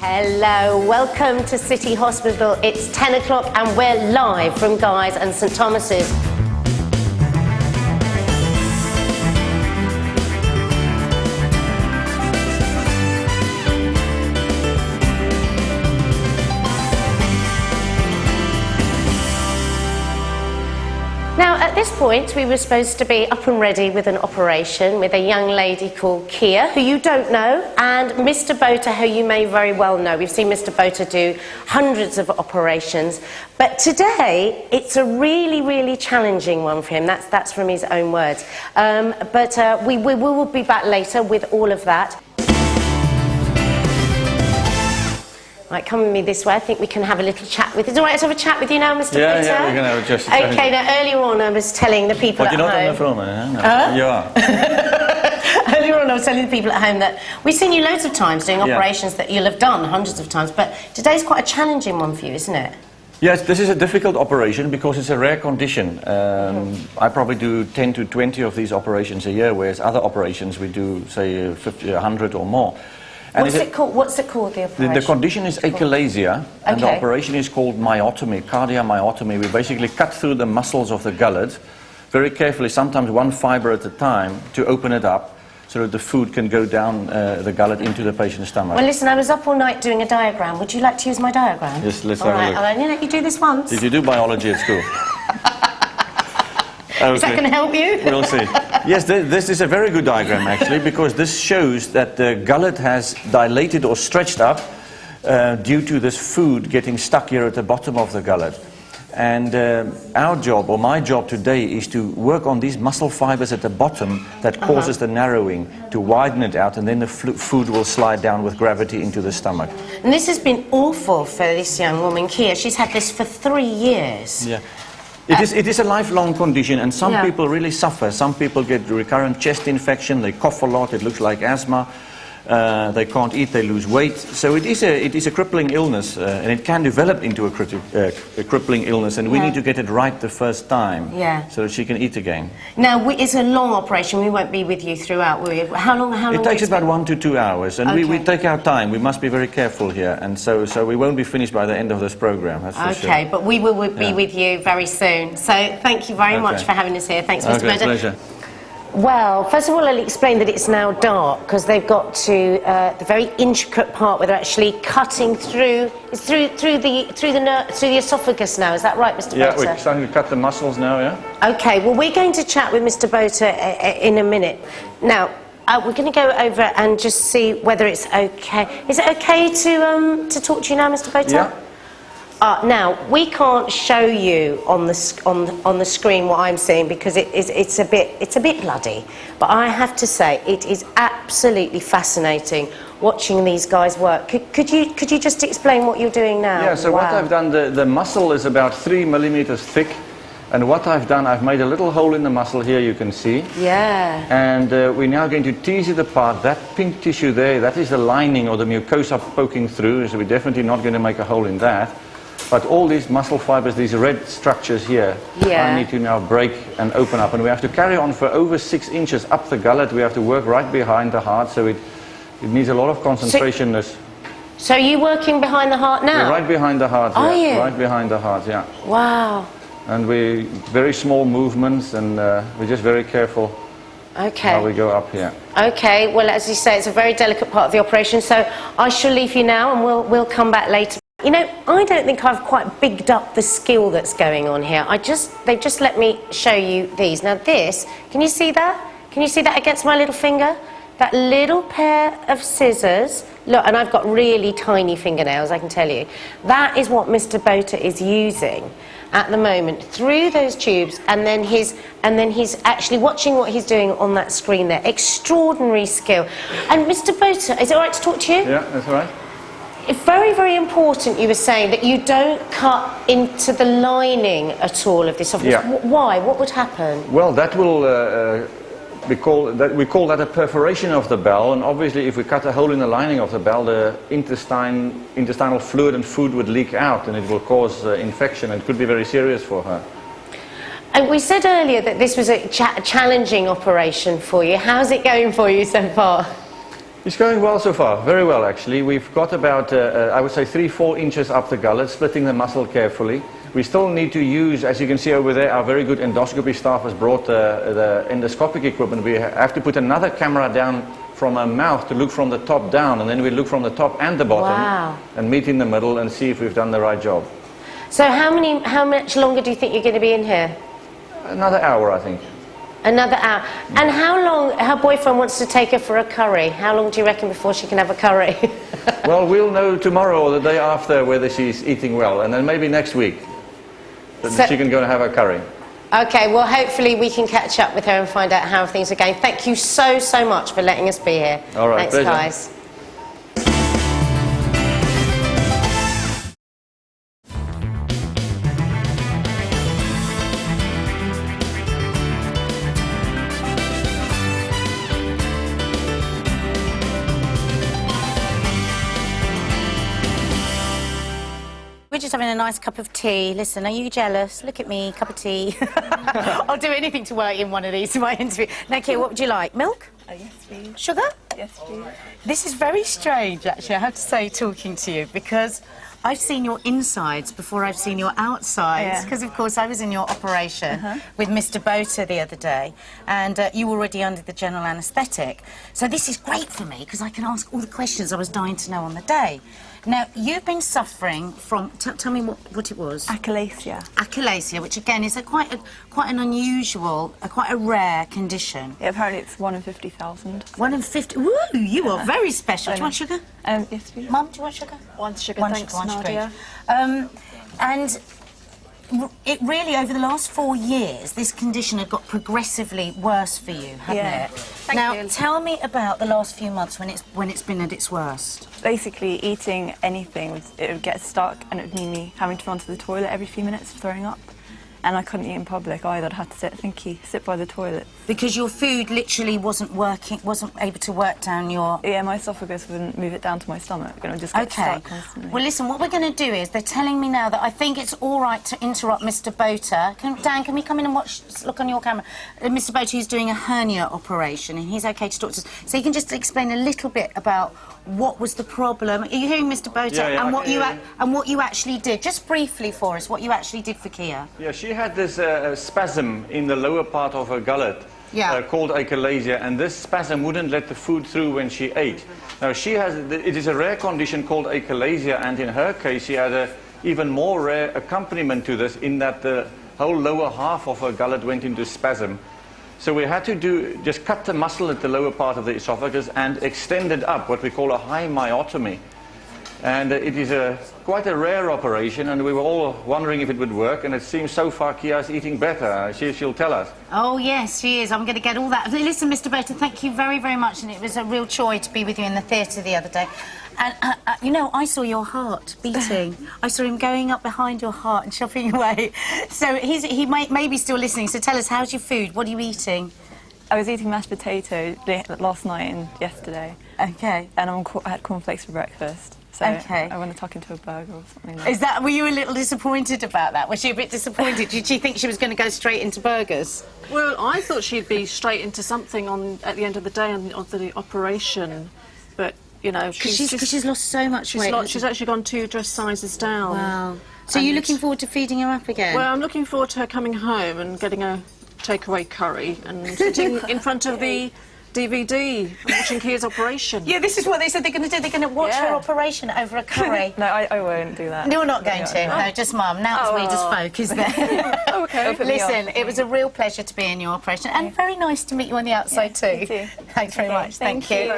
Hello, welcome to City Hospital. It's 10 o'clock and we're live from Guy's and St Thomas's. Now, at this point, we were supposed to be up and ready with an operation with a young lady called Kia, who you don't know, and Mr. Bota, who you may very well know. We've seen Mr. Bota do hundreds of operations, but today it's a really, really challenging one for him. That's from his own words. We will be back later with all of that. Right, come with me this way. I think we can have a little chat with you. Is it all right to have a chat with you now, Mr. Bota? Yeah, we're going to have just a chat. Okay, now earlier on I was telling the people at home... But you're not on the film, no. You are. Earlier on I was telling the people at home that we've seen you loads of times doing operations that you'll have done hundreds of times, but today's quite a challenging one for you, isn't it? Yes, this is a difficult operation because it's a rare condition. I probably do 10 to 20 of these operations a year, whereas other operations we do, say, 50, 100 or more. And What's it called, the operation? The condition is achalasia, and the operation is called myotomy, cardiomyotomy. We basically cut through the muscles of the gullet very carefully, sometimes one fibre at a time, to open it up so that the food can go down the gullet into the patient's stomach. Well, listen, I was up all night doing a diagram. Would you like to use my diagram? Yes, let's have a look. All right, you do this once. Did you do biology at school? Okay. Is that going to help you? We'll see. Yes, this is a very good diagram actually, because this shows that the gullet has dilated or stretched up due to this food getting stuck here at the bottom of the gullet. And our job, or my job today, is to work on these muscle fibers at the bottom that causes the narrowing, to widen it out, and then the food will slide down with gravity into the stomach. And this has been awful for this young woman, Kia. She's had this for 3 years. Yeah. It is a lifelong condition, and some people really suffer. Some people get recurrent chest infection, they cough a lot, it looks like asthma, they can't eat, they lose weight. So it is a crippling illness, and it can develop into a crippling illness, and we need to get it right the first time so that she can eat again. Now, it's a long operation. We won't be with you throughout, will we? How long? It takes about 1 to 2 hours, and we take our time. We must be very careful here, and so we won't be finished by the end of this program, that's for sure. Okay, but we will be with you very soon. So thank you very much for having us here. Thanks, Mr. Bota. Pleasure. Well, first of all, I'll explain that it's now dark because they've got to the very intricate part where they're actually cutting through. It's through the esophagus now. Is that right, Mr. Bota? Yeah, we're starting to cut the muscles now. Yeah. Okay. Well, we're going to chat with Mr. Bota in a minute. Now, we're going to go over and just see whether it's okay. Is it okay to talk to you now, Mr. Bota? Yeah. Now, we can't show you on the screen what I'm seeing because it's a bit bloody. But I have to say, it is absolutely fascinating watching these guys work. Could you just explain what you're doing now? Yeah. So what I've done, the muscle is about 3 millimeters thick, and what I've done, I've made a little hole in the muscle here. You can see. Yeah. And we're now going to tease it apart. That pink tissue there, that is the lining or the mucosa poking through. So we're definitely not going to make a hole in that. But all these muscle fibers, these red structures here, I need to now break and open up. And we have to carry on for over 6 inches up the gullet. We have to work right behind the heart, so it needs a lot of concentration. So are you working behind the heart now? We're right behind the heart, Are you? Right behind the heart, yeah. Wow. And we very small movements, and we're just very careful how we go up here. Okay, well, as you say, it's a very delicate part of the operation, so I shall leave you now and we'll come back later. You know, I don't think I've quite bigged up the skill that's going on here. They've just let me show you these. Now this, can you see that? Can you see that against my little finger? That little pair of scissors, look, and I've got really tiny fingernails, I can tell you. That is what Mr. Bota is using at the moment through those tubes, and then he's actually watching what he's doing on that screen there. Extraordinary skill. And Mr. Bota, is it all right to talk to you? Yeah, that's all right. It's very, very important, you were saying, that you don't cut into the lining at all of this esophagus. Yeah. Why? What would happen? Well, that will we call that a perforation of the bowel, and obviously if we cut a hole in the lining of the bowel, the intestinal fluid and food would leak out, and it will cause infection, and it could be very serious for her. And we said earlier that this was a challenging operation for you. How's it going for you so far? It's going well so far, very well actually. We've got about, I would say 3-4 inches up the gullet, splitting the muscle carefully. We still need to use, as you can see over there, our very good endoscopy staff has brought the endoscopic equipment. We have to put another camera down from our mouth to look from the top down, and then we look from the top and the bottom and meet in the middle and see if we've done the right job. So how much longer do you think you're going to be in here? Another hour, I think. Another hour. And how long, her boyfriend wants to take her for a curry. How long do you reckon before she can have a curry? Well, we'll know tomorrow or the day after whether she's eating well, and then maybe next week that she can go and have a curry. Okay, well, hopefully we can catch up with her and find out how things are going. Thank you so much for letting us be here. All right, thanks, pleasure. guys. We're just having a nice cup of tea. Listen, are you jealous? Look at me, cup of tea. I'll do anything to work in one of these in my interview. Now, Kia, what would you like? Milk? Yes, please. Sugar? Yes, please. This is very strange, actually, I have to say, talking to you, because I've seen your insides before I've seen your outsides, because, of course, I was in your operation with Mr. Bota the other day, and you were already under the general anaesthetic. So this is great for me, because I can ask all the questions I was dying to know on the day. Now, you've been suffering from, tell me what it was. Achalasia. Achalasia, which again is quite an unusual, quite a rare condition. Yeah, apparently it's 1 in 50,000. 1 in 50. Woo, you are very special. Do you want sugar? Yes, please. Mum, do you want sugar? One sugar, One thanks, sugar, one sugar. Nadia. And it really, over the last 4 years, this condition had got progressively worse for you, hadn't it? Thank you. Tell me about the last few months when it's been at its worst. Basically, eating anything, it would get stuck and it would mean me having to run to the toilet every few minutes, throwing up. And I couldn't eat in public either. I'd have to sit by the toilet. Because your food literally wasn't able to work down your... Yeah, my esophagus wouldn't move it down to my stomach, and it would just get stuck constantly. Well, listen, what we're going to do is, they're telling me now that I think it's all right to interrupt Mr. Bota. Dan, can we come in and look on your camera? Mr. Bota, who's doing a hernia operation, and he's OK to talk to us. So you can just explain a little bit about what was the problem. Are you hearing Mr. Bota? Yeah, and what you actually did, just briefly for us, what you actually did for Kia. Yeah, she had this spasm in the lower part of her gullet called achalasia, and this spasm wouldn't let the food through when she ate. Now, it is a rare condition called achalasia, and in her case, she had an even more rare accompaniment to this, in that the whole lower half of her gullet went into spasm. So we had to just cut the muscle at the lower part of the esophagus and extend it up, what we call a high myotomy. And it is quite a rare operation, and we were all wondering if it would work, and it seems so far Kia's eating better. She'll tell us. Oh, yes, she is. I'm going to get all that. Listen, Mr. Bota, thank you very, very much, and it was a real joy to be with you in the theatre the other day. And, you know, I saw your heart beating. I saw him going up behind your heart and chopping away. So he may be still listening, so tell us, how's your food? What are you eating? I was eating mashed potato last night and yesterday. OK. And I had cornflakes for breakfast. So I want to tuck into a burger or something like that. Were you a little disappointed about that? Was she a bit disappointed? Did she think she was going to go straight into burgers? Well, I thought she'd be straight into something at the end of the day of the operation, but you know, because she's lost so much weight. She's actually gone 2 dress sizes down. Wow. So you're looking forward to feeding her up again? Well, I'm looking forward to her coming home and getting a takeaway curry and sitting in front of the DVD and watching Kia's operation. Yeah, this is what they said they're going to do. They're going to watch her operation over a curry. No, I won't do that. No, we're not going to. No, just Mum. Now it's we just folk, isn't it? Okay. Listen, it was a real pleasure to be in your operation, and very nice to meet you on the outside too. You too. Thanks very much. Thank you.